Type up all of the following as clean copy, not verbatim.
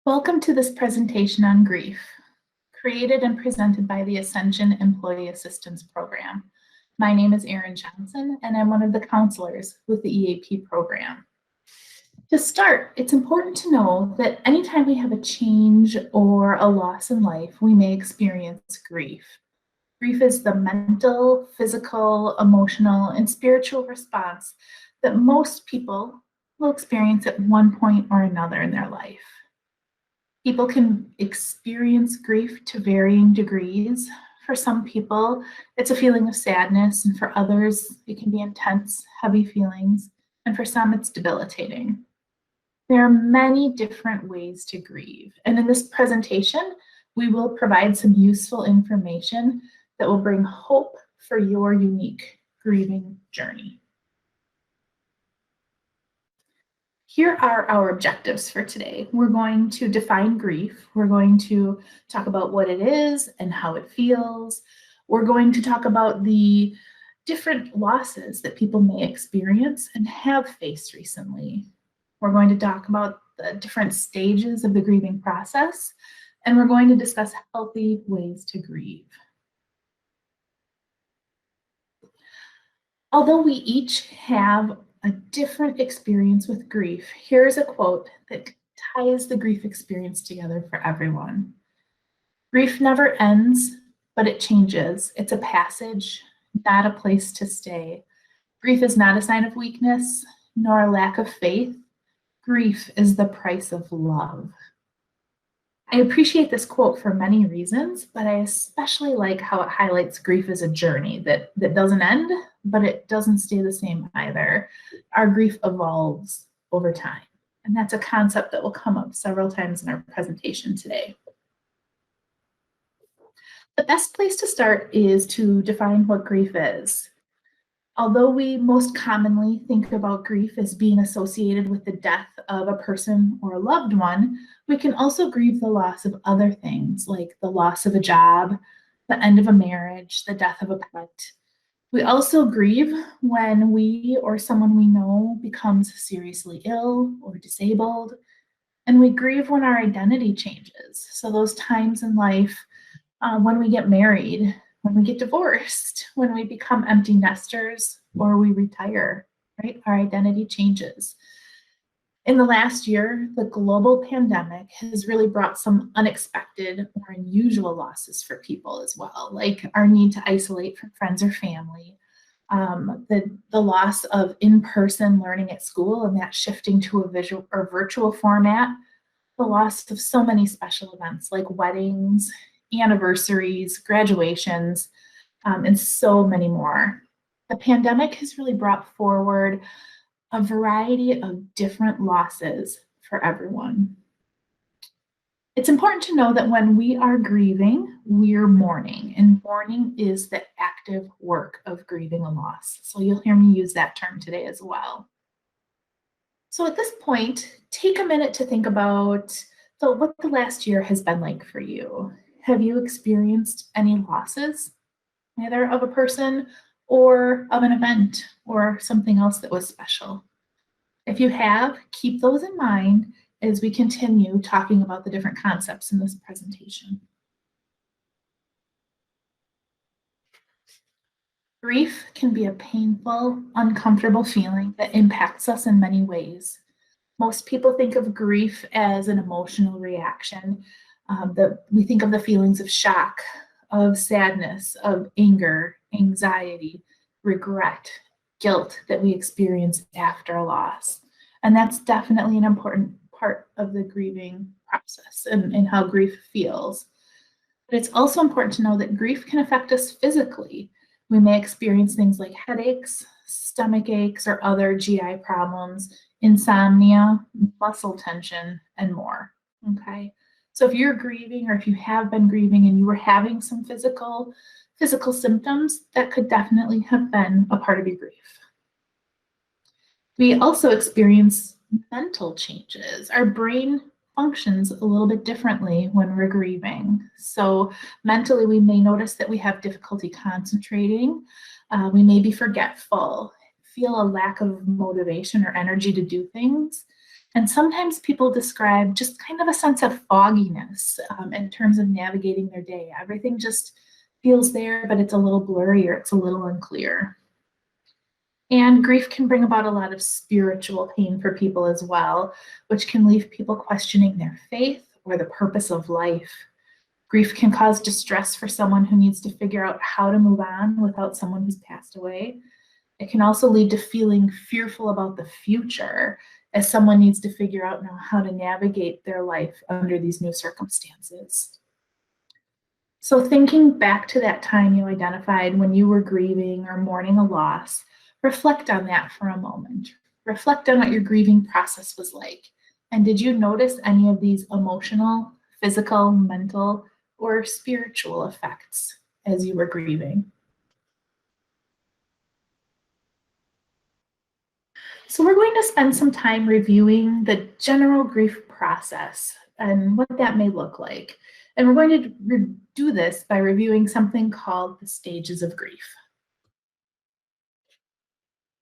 Welcome to this presentation on grief, created and presented by the Ascension Employee Assistance Program. My name is Erin Johnson, and I'm one of the counselors with the EAP program. To start, it's important to know that anytime we have a change or a loss in life, we may experience grief. Grief is the mental, physical, emotional, and spiritual response that most people will experience at one point or another in their life. People can experience grief to varying degrees. For some people, it's a feeling of sadness, and for others, it can be intense, heavy feelings, and for some, it's debilitating. There are many different ways to grieve, and in this presentation, we will provide some useful information that will bring hope for your unique grieving journey. Here are our objectives for today. We're going to define grief. We're going to talk about what it is and how it feels. We're going to talk about the different losses that people may experience and have faced recently. We're going to talk about the different stages of the grieving process, and we're going to discuss healthy ways to grieve. Although we each have a different experience with grief, here's a quote that ties the grief experience together for everyone. Grief never ends, but it changes. It's a passage, not a place to stay. Grief is not a sign of weakness, nor a lack of faith. Grief is the price of love. I appreciate this quote for many reasons, but I especially like how it highlights grief as a journey that doesn't end, but it doesn't stay the same either. Our grief evolves over time, and that's a concept that will come up several times in our presentation today. The best place to start is to define what grief is. Although we most commonly think about grief as being associated with the death of a person or a loved one, we can also grieve the loss of other things, like the loss of a job, the end of a marriage, the death of a pet. We also grieve when we or someone we know becomes seriously ill or disabled, and we grieve when our identity changes. So those times in life when we get married, when we get divorced, when we become empty nesters, or we retire, right? Our identity changes. In the last year, the global pandemic has really brought some unexpected or unusual losses for people as well, like our need to isolate from friends or family, the loss of in-person learning at school and that shifting to a visual or virtual format, the loss of so many special events like weddings, anniversaries, graduations, and so many more. The pandemic has really brought forward a variety of different losses for everyone. It's important to know that when we are grieving, we're mourning, and mourning is the active work of grieving a loss. So you'll hear me use that term today as well. So at this point, take a minute to think about what the last year has been like for you. Have you experienced any losses, either of a person or of an event or something else that was special? If you have, keep those in mind as we continue talking about the different concepts in this presentation. Grief can be a painful, uncomfortable feeling that impacts us in many ways. Most people think of grief as an emotional reaction. We think of the feelings of shock, of sadness, of anger, anxiety, regret, guilt that we experience after a loss. And that's definitely an important part of the grieving process and how grief feels. But it's also important to know that grief can affect us physically. We may experience things like headaches, stomach aches, or other GI problems, insomnia, muscle tension, and more. Okay. So if you're grieving or if you have been grieving and you were having some physical symptoms, that could definitely have been a part of your grief. We also experience mental changes. Our brain functions a little bit differently when we're grieving. So mentally, we may notice that we have difficulty concentrating. We may be forgetful, feel a lack of motivation or energy to do things. And sometimes people describe just kind of a sense of fogginess in terms of navigating their day. Everything just feels there, but it's a little blurry or it's a little unclear. And grief can bring about a lot of spiritual pain for people as well, which can leave people questioning their faith or the purpose of life. Grief can cause distress for someone who needs to figure out how to move on without someone who's passed away. It can also lead to feeling fearful about the future as someone needs to figure out now how to navigate their life under these new circumstances. So thinking back to that time you identified when you were grieving or mourning a loss, reflect on that for a moment. Reflect on what your grieving process was like. And did you notice any of these emotional, physical, mental, or spiritual effects as you were grieving? So we're going to spend some time reviewing the general grief process and what that may look like. And we're going to do this by reviewing something called the stages of grief.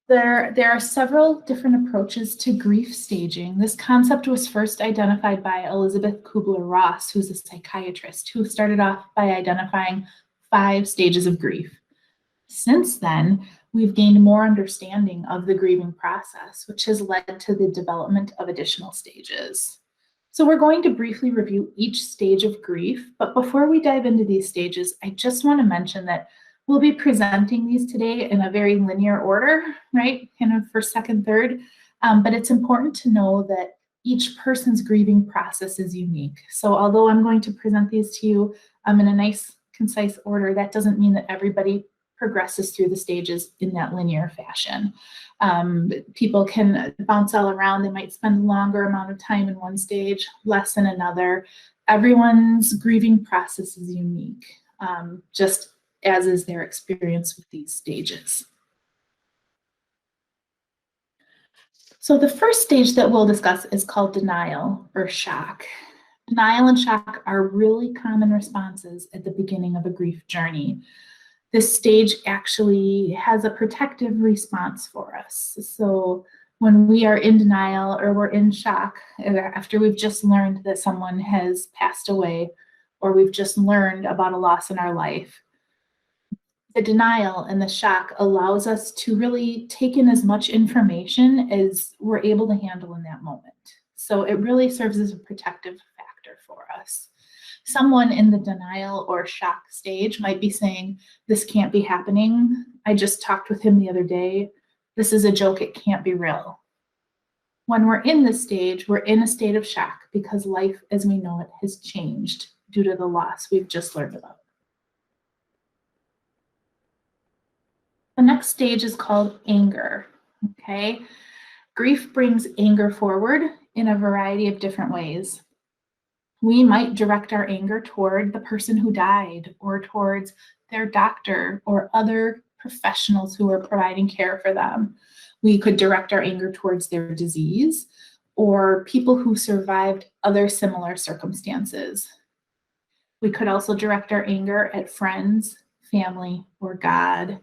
There are several different approaches to grief staging. This concept was first identified by Elizabeth Kubler-Ross, who's a psychiatrist, who started off by identifying 5 stages of grief. Since then, we've gained more understanding of the grieving process, which has led to the development of additional stages. So we're going to briefly review each stage of grief, but before we dive into these stages, I just want to mention that we'll be presenting these today in a very linear order, right? Kind of first, second, third. But it's important to know that each person's grieving process is unique. So although I'm going to present these to you in a nice, concise order, that doesn't mean that everybody progresses through the stages in that linear fashion. People can bounce all around. They might spend a longer amount of time in one stage, less in another. Everyone's grieving process is unique, just as is their experience with these stages. So the first stage that we'll discuss is called denial or shock. Denial and shock are really common responses at the beginning of a grief journey. This stage actually has a protective response for us. So when we are in denial or we're in shock after we've just learned that someone has passed away or we've just learned about a loss in our life, the denial and the shock allows us to really take in as much information as we're able to handle in that moment. So it really serves as a protective factor for us. Someone in the denial or shock stage might be saying, this can't be happening. I just talked with him the other day. This is a joke. It can't be real. When we're in this stage, we're in a state of shock because life as we know it has changed due to the loss we've just learned about. The next stage is called anger, okay? Grief brings anger forward in a variety of different ways. We might direct our anger toward the person who died or towards their doctor or other professionals who are providing care for them. We could direct our anger towards their disease or people who survived other similar circumstances. We could also direct our anger at friends, family, or God.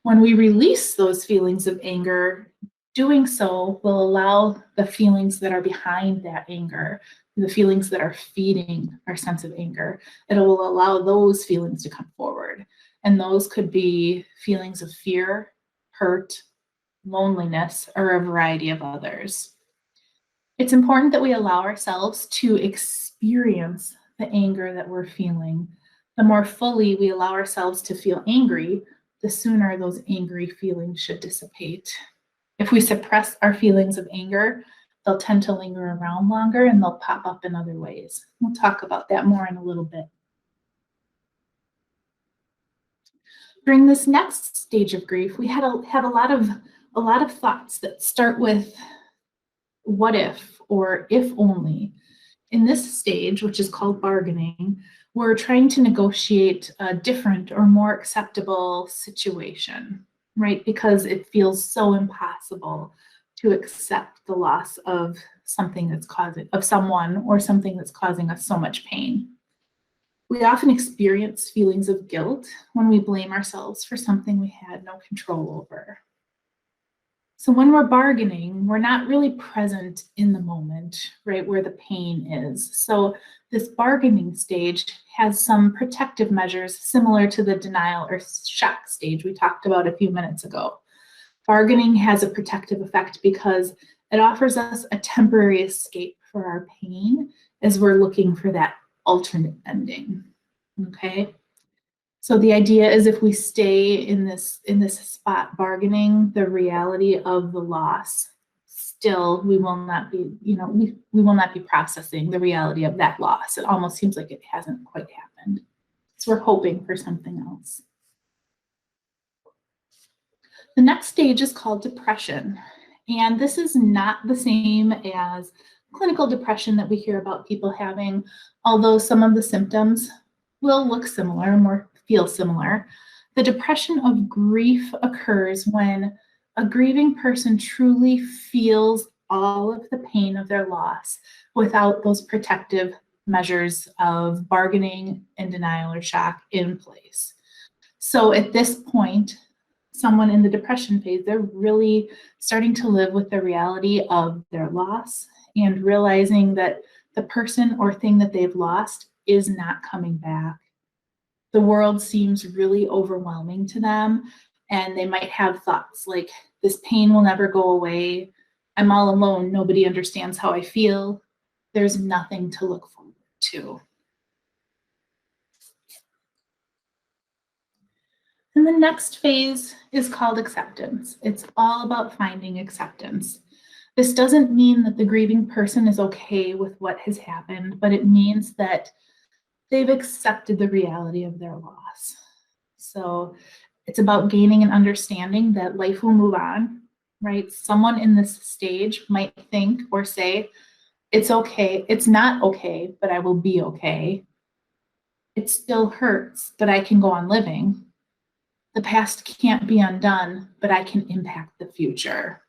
When we release those feelings of anger, doing so will allow the feelings that are behind that anger, the feelings that are feeding our sense of anger, it will allow those feelings to come forward. And those could be feelings of fear, hurt, loneliness, or a variety of others. It's important that we allow ourselves to experience the anger that we're feeling. The more fully we allow ourselves to feel angry, the sooner those angry feelings should dissipate. If we suppress our feelings of anger, they'll tend to linger around longer and they'll pop up in other ways. We'll talk about that more in a little bit. During this next stage of grief, we have a lot of thoughts that start with what if or if only. In this stage, which is called bargaining, we're trying to negotiate a different or more acceptable situation, right? Because it feels so impossible to accept the loss of someone or something that's causing us so much pain. We often experience feelings of guilt when we blame ourselves for something we had no control over. So when we're bargaining, we're not really present in the moment, right, where the pain is. So this bargaining stage has some protective measures similar to the denial or shock stage we talked about a few minutes ago. Bargaining has a protective effect because it offers us a temporary escape for our pain as we're looking for that alternate ending. Okay. So the idea is if we stay in this spot bargaining the reality of the loss, still we will not be, we will not be processing the reality of that loss. It almost seems like it hasn't quite happened. So we're hoping for something else. The next stage is called depression. And this is not the same as clinical depression that we hear about people having, although some of the symptoms will look similar or feel similar. The depression of grief occurs when a grieving person truly feels all of the pain of their loss without those protective measures of bargaining and denial or shock in place. So at this point, someone in the depression phase, they're really starting to live with the reality of their loss and realizing that the person or thing that they've lost is not coming back. The world seems really overwhelming to them, and they might have thoughts like, this pain will never go away. I'm all alone. Nobody understands how I feel. There's nothing to look forward to. And the next phase is called acceptance. It's all about finding acceptance. This doesn't mean that the grieving person is okay with what has happened, but it means that they've accepted the reality of their loss. So it's about gaining an understanding that life will move on, right? Someone in this stage might think or say, it's okay, it's not okay, but I will be okay. It still hurts, but I can go on living. The past can't be undone, but I can impact the future.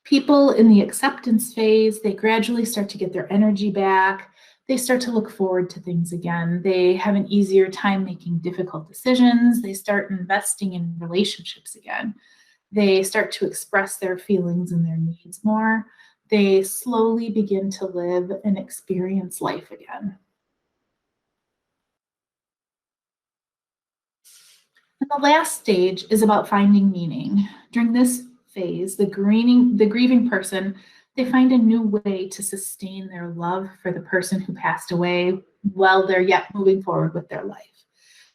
People in the acceptance phase, they gradually start to get their energy back. They start to look forward to things again. They have an easier time making difficult decisions. They start investing in relationships again. They start to express their feelings and their needs more. They slowly begin to live and experience life again. And the last stage is about finding meaning. During this phase, the grieving person, they find a new way to sustain their love for the person who passed away while they're yet moving forward with their life.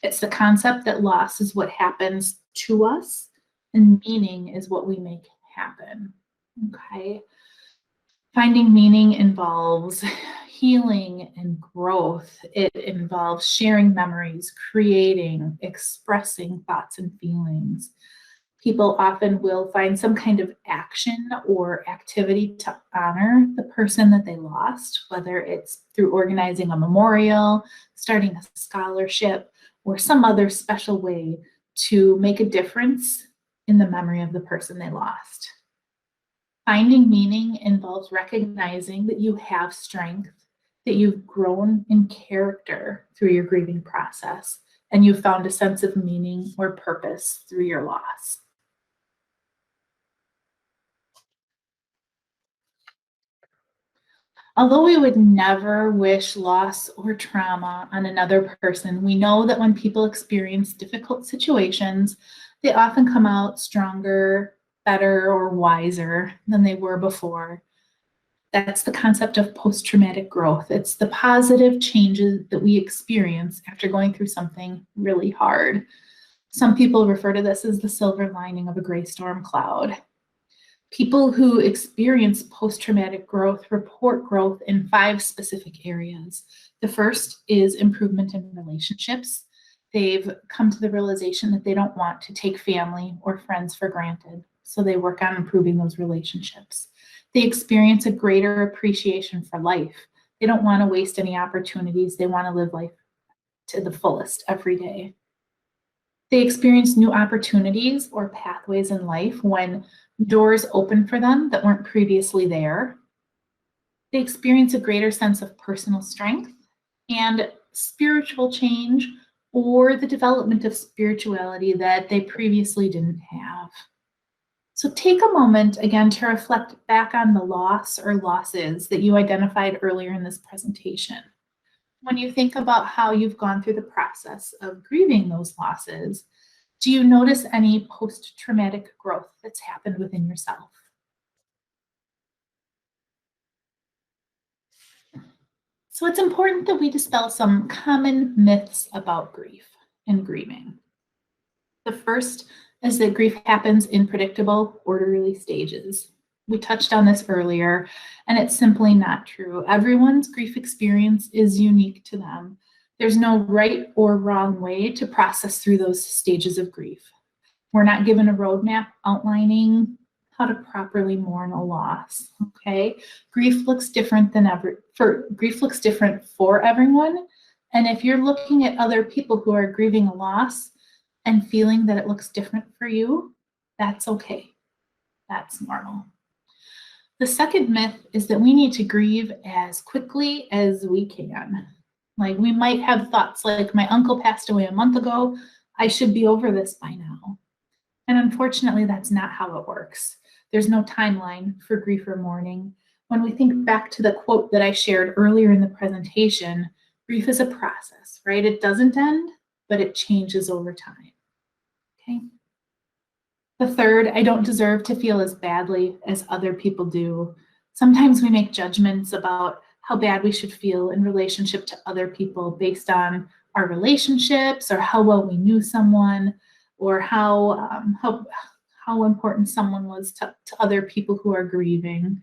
It's the concept that loss is what happens to us and meaning is what we make happen. Okay. Finding meaning involves healing and growth. It involves sharing memories, creating, expressing thoughts and feelings. People often will find some kind of action or activity to honor the person that they lost, whether it's through organizing a memorial, starting a scholarship, or some other special way to make a difference in the memory of the person they lost. Finding meaning involves recognizing that you have strength, that you've grown in character through your grieving process, and you've found a sense of meaning or purpose through your loss. Although we would never wish loss or trauma on another person, we know that when people experience difficult situations, they often come out stronger, better, or wiser than they were before. That's the concept of post-traumatic growth. It's the positive changes that we experience after going through something really hard. Some people refer to this as the silver lining of a gray storm cloud. People who experience post-traumatic growth report growth in 5 specific areas. The first is improvement in relationships. They've come to the realization that they don't want to take family or friends for granted, so they work on improving those relationships. They experience a greater appreciation for life. They don't want to waste any opportunities. They want to live life to the fullest every day. They experience new opportunities or pathways in life when doors open for them that weren't previously there. They experience a greater sense of personal strength and spiritual change or the development of spirituality that they previously didn't have. So take a moment again to reflect back on the loss or losses that you identified earlier in this presentation. When you think about how you've gone through the process of grieving those losses, do you notice any post-traumatic growth that's happened within yourself? So it's important that we dispel some common myths about grief and grieving. The first is that grief happens in predictable, orderly stages. We touched on this earlier, and it's simply not true. Everyone's grief experience is unique to them. There's no right or wrong way to process through those stages of grief. We're not given a roadmap outlining how to properly mourn a loss. Okay, grief looks different for everyone, and if you're looking at other people who are grieving a loss and feeling that it looks different for you, that's okay. That's normal. The second myth is that we need to grieve as quickly as we can. Like we might have thoughts like, my uncle passed away a month ago, I should be over this by now. And unfortunately, that's not how it works. There's no timeline for grief or mourning. When we think back to the quote that I shared earlier in the presentation, grief is a process, right? It doesn't end, but it changes over time. Okay. The third, I don't deserve to feel as badly as other people do. Sometimes we make judgments about how bad we should feel in relationship to other people based on our relationships or how well we knew someone or how important someone was to other people who are grieving.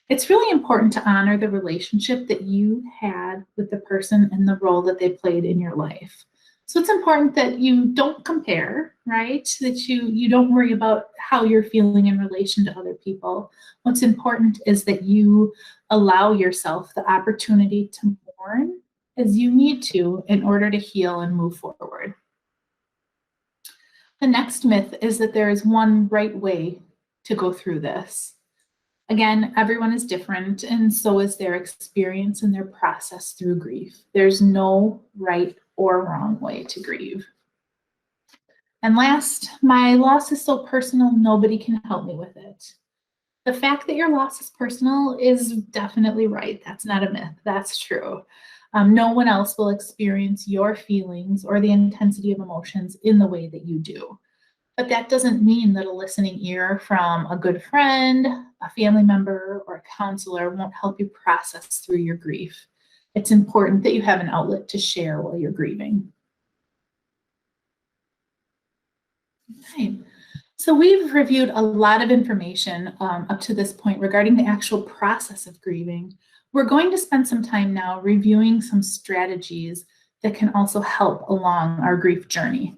It's really important to honor the relationship that you had with the person and the role that they played in your life. So it's important that you don't compare, right? That you don't worry about how you're feeling in relation to other people. What's important is that you allow yourself the opportunity to mourn as you need to in order to heal and move forward. The next myth is that there is one right way to go through this. Again, everyone is different, and so is their experience and their process through grief. There's no right or wrong way to grieve. And last, my loss is so personal, nobody can help me with it. The fact that your loss is personal is definitely right. That's not a myth. That's true. No one else will experience your feelings or the intensity of emotions in the way that you do. But that doesn't mean that a listening ear from a good friend, a family member, or a counselor won't help you process through your grief. It's important that you have an outlet to share while you're grieving. Okay. So we've reviewed a lot of information up to this point regarding the actual process of grieving. We're going to spend some time now reviewing some strategies that can also help along our grief journey.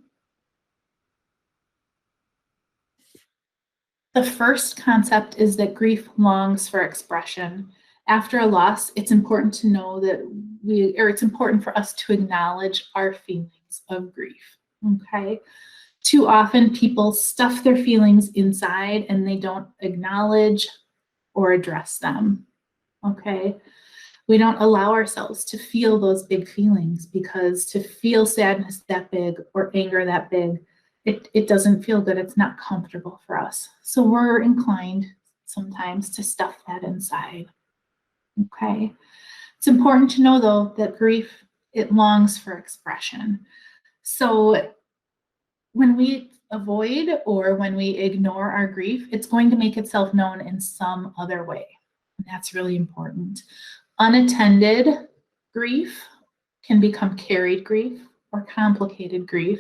The first concept is that grief longs for expression. After a loss, it's important to know that it's important for us to acknowledge our feelings of grief, okay? Too often people stuff their feelings inside and they don't acknowledge or address them, okay? We don't allow ourselves to feel those big feelings because to feel sadness that big or anger that big, it doesn't feel good. It's not comfortable for us. So we're inclined sometimes to stuff that inside, okay? It's important to know though that grief, it longs for expression. So when we avoid or when we ignore our grief, it's going to make itself known in some other way. And that's really important. Unattended grief can become carried grief or complicated grief,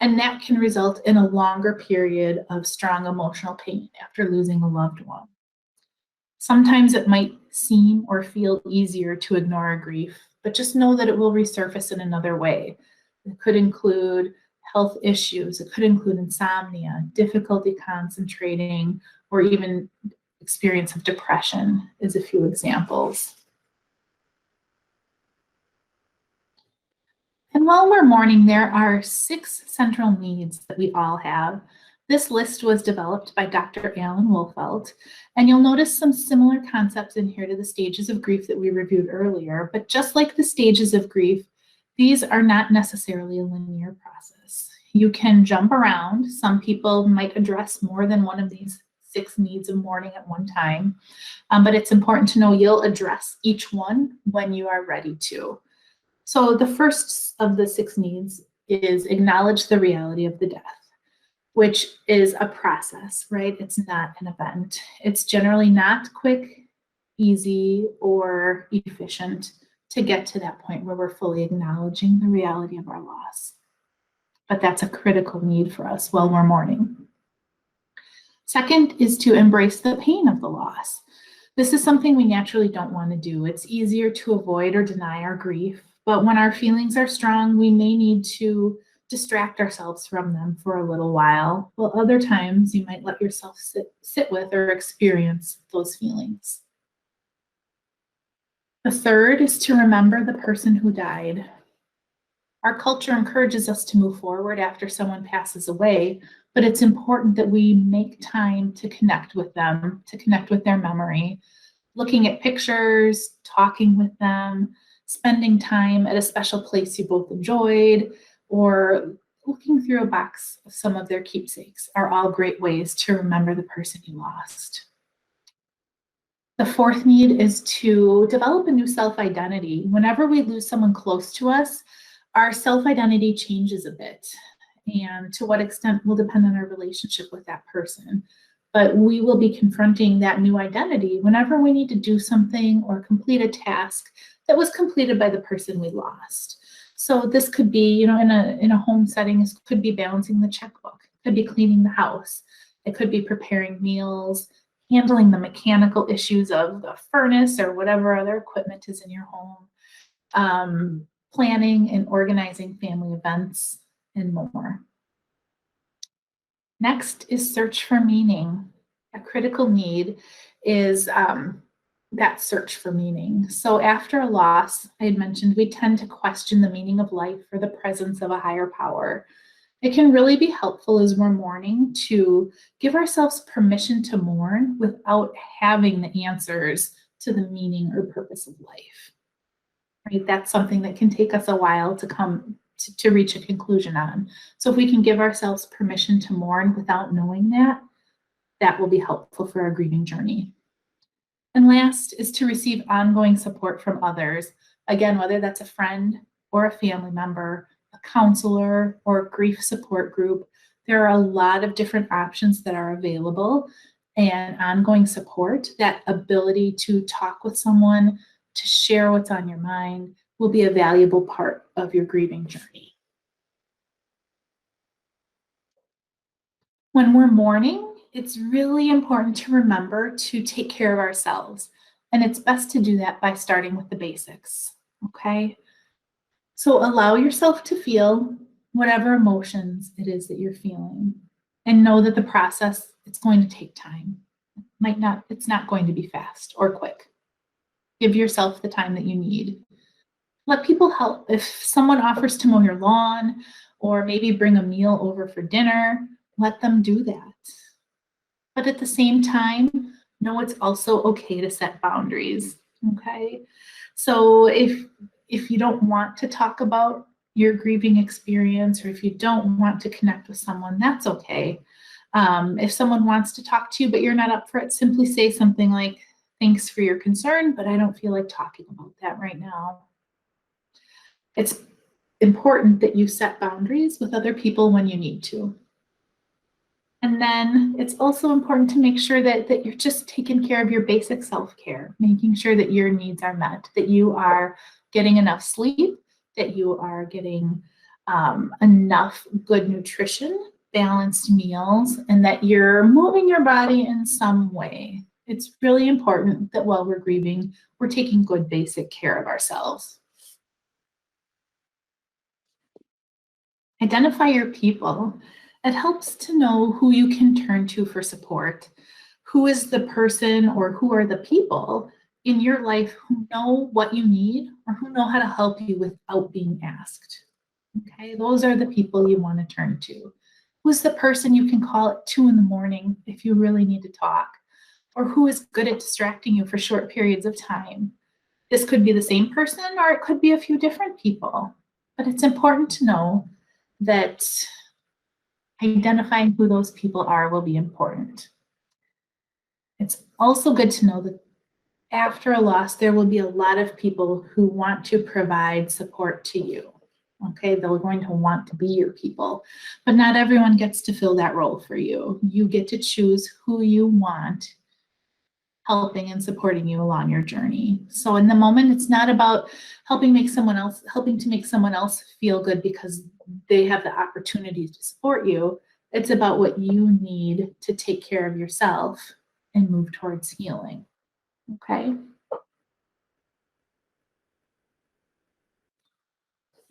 and that can result in a longer period of strong emotional pain after losing a loved one. Sometimes it might seem or feel easier to ignore a grief, but just know that it will resurface in another way. It could include health issues, it could include insomnia, difficulty concentrating, or even experience of depression is a few examples. And while we're mourning, there are 6 central needs that we all have. This list was developed by Dr. Alan Wolfelt, and you'll notice some similar concepts in here to the stages of grief that we reviewed earlier, but just like the stages of grief, these are not necessarily a linear process. You can jump around. Some people might address more than one of these 6 needs of mourning at one time. But it's important to know you'll address each one when you are ready to. So the first of the 6 needs is acknowledge the reality of the death, which is a process, right? It's not an event. It's generally not quick, easy, or efficient to get to that point where we're fully acknowledging the reality of our loss. But that's a critical need for us while we're mourning. Second is to embrace the pain of the loss. This is something we naturally don't want to do. It's easier to avoid or deny our grief, but when our feelings are strong, we may need to distract ourselves from them for a little while other times you might let yourself sit with or experience those feelings. The third is to remember the person who died. Our culture encourages us to move forward after someone passes away, but it's important that we make time to connect with them, to connect with their memory, looking at pictures, talking with them, spending time at a special place you both enjoyed, or looking through a box of some of their keepsakes are all great ways to remember the person you lost. The fourth need is to develop a new self-identity. Whenever we lose someone close to us, our self-identity changes a bit, and to what extent will depend on our relationship with that person. But we will be confronting that new identity whenever we need to do something or complete a task that was completed by the person we lost. So this could be, in a home setting, this could be balancing the checkbook, it could be cleaning the house, it could be preparing meals, handling the mechanical issues of the furnace or whatever other equipment is in your home, planning and organizing family events, and more. Next is search for meaning. A critical need is that search for meaning. So after a loss, I had mentioned we tend to question the meaning of life or the presence of a higher power. It can really be helpful as we're mourning to give ourselves permission to mourn without having the answers to the meaning or purpose of life. Right? That's something that can take us a while to come to reach a conclusion on. So if we can give ourselves permission to mourn without knowing that, that will be helpful for our grieving journey. And last is to receive ongoing support from others. Again, whether that's a friend or a family member, a counselor, or a grief support group, there are a lot of different options that are available. And ongoing support, that ability to talk with someone, to share what's on your mind, will be a valuable part of your grieving journey. When we're mourning, it's really important to remember to take care of ourselves. And it's best to do that by starting with the basics, okay? So allow yourself to feel whatever emotions it is that you're feeling, and know that the process, it's going to take time. It's not going to be fast or quick. Give yourself the time that you need. Let people help. If someone offers to mow your lawn or maybe bring a meal over for dinner, let them do that. But at the same time, know it's also okay to set boundaries, okay? So if you don't want to talk about your grieving experience, or if you don't want to connect with someone, that's okay. If someone wants to talk to you, but you're not up for it, simply say something like, "Thanks for your concern, but I don't feel like talking about that right now." It's important that you set boundaries with other people when you need to. And then it's also important to make sure that you're just taking care of your basic self-care, making sure that your needs are met, that you are getting enough sleep, that you are getting enough good nutrition, balanced meals, and that you're moving your body in some way. It's really important that while we're grieving, we're taking good basic care of ourselves. Identify your people. It helps to know who you can turn to for support. Who is the person or who are the people in your life who know what you need or who know how to help you without being asked? Okay, those are the people you want to turn to. Who's the person you can call at 2 a.m. if you really need to talk? Or who is good at distracting you for short periods of time? This could be the same person or it could be a few different people. But it's important to know that identifying who those people are will be important. It's also good to know that after a loss, there will be a lot of people who want to provide support to you. Okay, they're going to want to be your people, but not everyone gets to fill that role for you. You get to choose who you want helping and supporting you along your journey. So in the moment, it's not about helping to make someone else feel good because they have the opportunity to support you. It's about what you need to take care of yourself and move towards healing. Okay.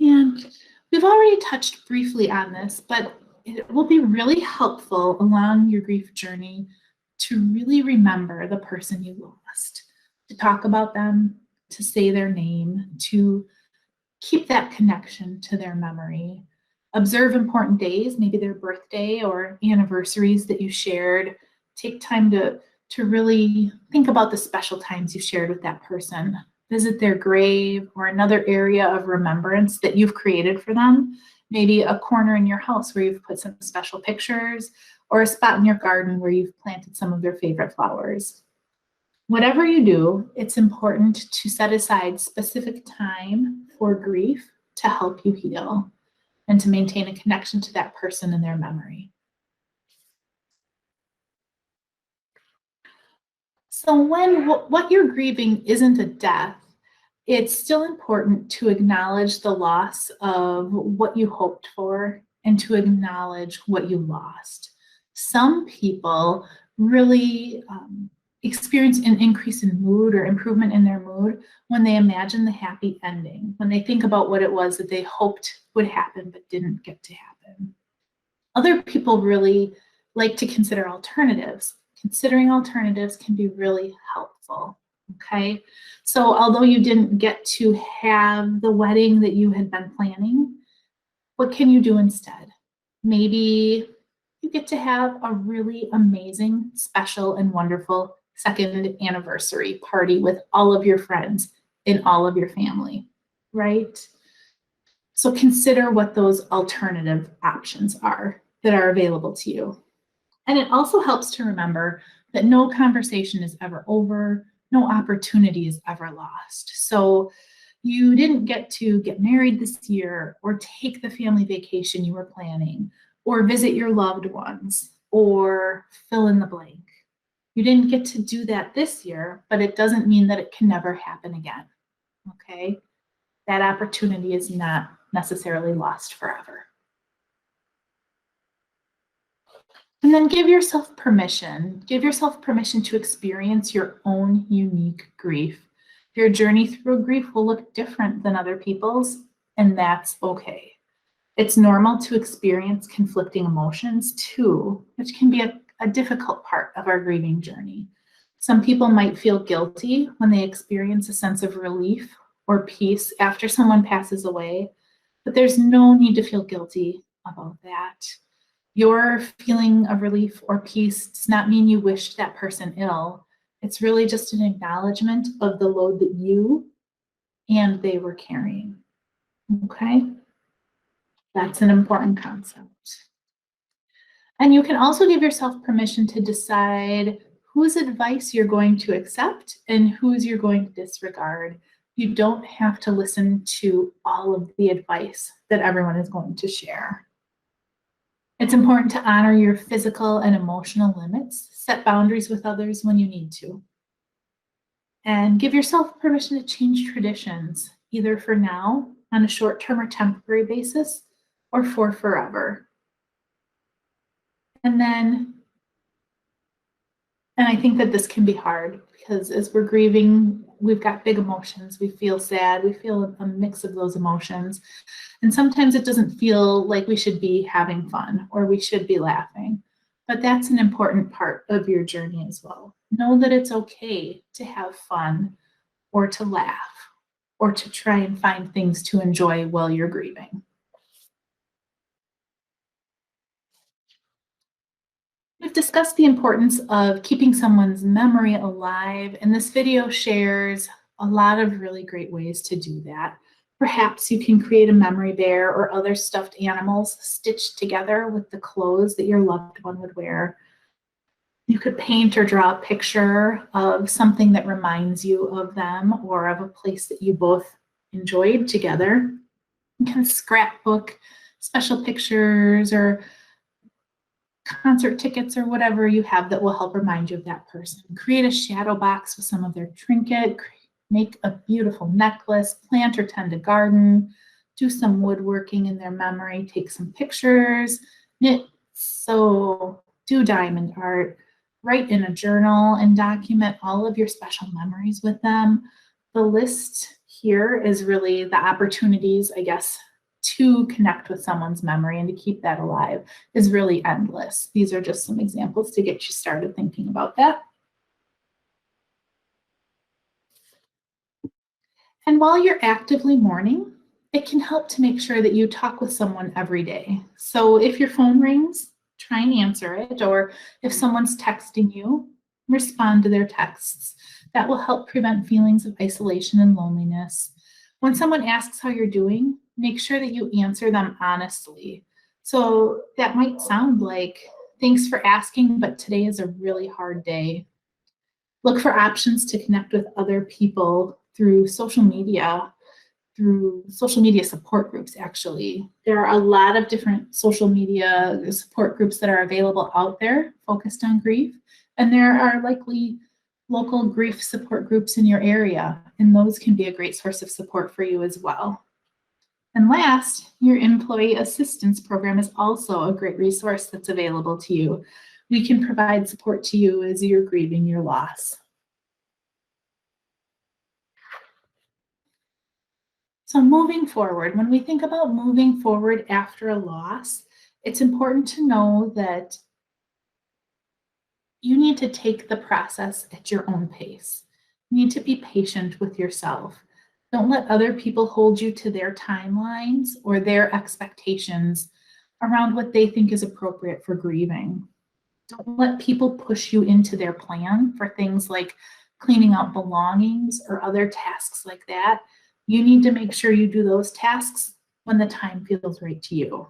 And we've already touched briefly on this, but it will be really helpful along your grief journey to really remember the person you lost, to talk about them, to say their name, to keep that connection to their memory. Observe important days, maybe their birthday or anniversaries that you shared. Take time to really think about the special times you shared with that person. Visit their grave or another area of remembrance that you've created for them. Maybe a corner in your house where you've put some special pictures, or a spot in your garden where you've planted some of their favorite flowers. Whatever you do, it's important to set aside specific time for grief to help you heal and to maintain a connection to that person and their memory. So when what you're grieving isn't a death, it's still important to acknowledge the loss of what you hoped for and to acknowledge what you lost. Some people really experience an increase in mood or improvement in their mood when they imagine the happy ending, when they think about what it was that they hoped would happen but didn't get to happen. Other people really like to consider alternatives. Considering alternatives can be really helpful. Okay, so although you didn't get to have the wedding that you had been planning, what can you do instead? Maybe you get to have a really amazing, special, and wonderful second anniversary party with all of your friends and all of your family, right? So consider what those alternative options are that are available to you. And it also helps to remember that no conversation is ever over, no opportunity is ever lost. So you didn't get to get married this year, or take the family vacation you were planning, or visit your loved ones, or fill in the blank. You didn't get to do that this year, but it doesn't mean that it can never happen again. Okay? That opportunity is not necessarily lost forever. And then give yourself permission. Give yourself permission to experience your own unique grief. Your journey through grief will look different than other people's, and that's okay. It's normal to experience conflicting emotions too, which can be a difficult part of our grieving journey. Some people might feel guilty when they experience a sense of relief or peace after someone passes away, but there's no need to feel guilty about that. Your feeling of relief or peace does not mean you wished that person ill. It's really just an acknowledgement of the load that you and they were carrying. Okay? That's an important concept. And you can also give yourself permission to decide whose advice you're going to accept and whose you're going to disregard. You don't have to listen to all of the advice that everyone is going to share. It's important to honor your physical and emotional limits, set boundaries with others when you need to, and give yourself permission to change traditions, either for now, on a short-term or temporary basis, or for forever. And I think that this can be hard because as we're grieving, we've got big emotions. We feel sad, we feel a mix of those emotions. And sometimes it doesn't feel like we should be having fun or we should be laughing. But that's an important part of your journey as well. Know that it's okay to have fun or to laugh or to try and find things to enjoy while you're grieving. We've discussed the importance of keeping someone's memory alive, and this video shares a lot of really great ways to do that. Perhaps you can create a memory bear or other stuffed animals stitched together with the clothes that your loved one would wear. You could paint or draw a picture of something that reminds you of them or of a place that you both enjoyed together. You can scrapbook special pictures or concert tickets or whatever you have that will help remind you of that person. Create a shadow box with some of their trinket, make a beautiful necklace, plant or tend a garden, do some woodworking in their memory, take some pictures, knit, sew, do diamond art, write in a journal, and document all of your special memories with them. The list here is really the opportunities, I guess, to connect with someone's memory and to keep that alive is really endless. These are just some examples to get you started thinking about that. And while you're actively mourning, it can help to make sure that you talk with someone every day. So if your phone rings, try and answer it, or if someone's texting you, respond to their texts. That will help prevent feelings of isolation and loneliness. When someone asks how you're doing, make sure that you answer them honestly. So that might sound like, thanks for asking, but today is a really hard day. Look for options to connect with other people through social media support groups, actually. There are a lot of different social media support groups that are available out there focused on grief, and there are likely local grief support groups in your area, and those can be a great source of support for you as well. And last, your employee assistance program is also a great resource that's available to you. We can provide support to you as you're grieving your loss. So moving forward, when we think about moving forward after a loss, it's important to know that you need to take the process at your own pace. You need to be patient with yourself. Don't let other people hold you to their timelines or their expectations around what they think is appropriate for grieving. Don't let people push you into their plan for things like cleaning out belongings or other tasks like that. You need to make sure you do those tasks when the time feels right to you.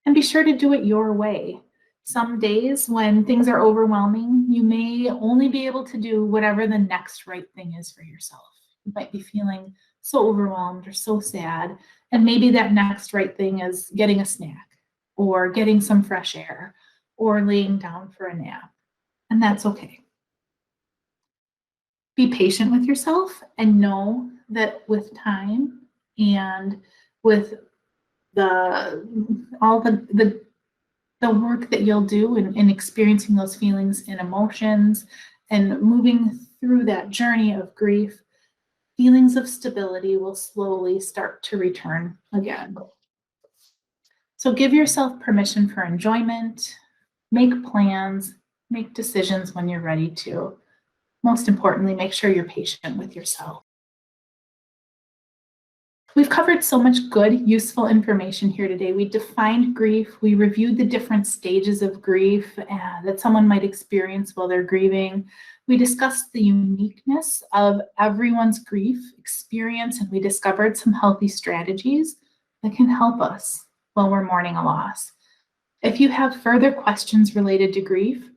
And be sure to do it your way. Some days when things are overwhelming, you may only be able to do whatever the next right thing is for yourself. You might be feeling so overwhelmed or so sad, and maybe that next right thing is getting a snack or getting some fresh air or laying down for a nap, and that's okay. Be patient with yourself and know that with time and with all the work that you'll do in experiencing those feelings and emotions and moving through that journey of grief, feelings of stability will slowly start to return again. So give yourself permission for enjoyment, make plans, make decisions when you're ready to. Most importantly, make sure you're patient with yourself. We've covered so much good, useful information here today. We defined grief. We reviewed the different stages of grief that someone might experience while they're grieving. We discussed the uniqueness of everyone's grief experience, and we discovered some healthy strategies that can help us while we're mourning a loss. If you have further questions related to grief,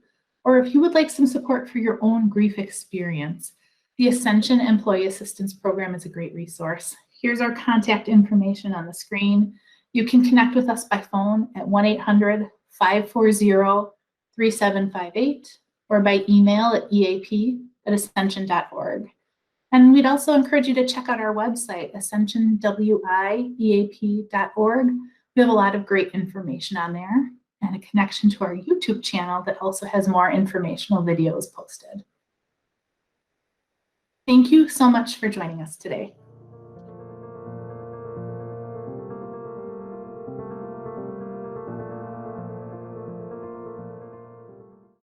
or if you would like some support for your own grief experience, the Ascension Employee Assistance Program is a great resource. Here's our contact information on the screen. You can connect with us by phone at 1-800-540-3758 or by email at eap@ascension.org. And we'd also encourage you to check out our website, ascensionwieap.org. We have a lot of great information on there and a connection to our YouTube channel that also has more informational videos posted. Thank you so much for joining us today.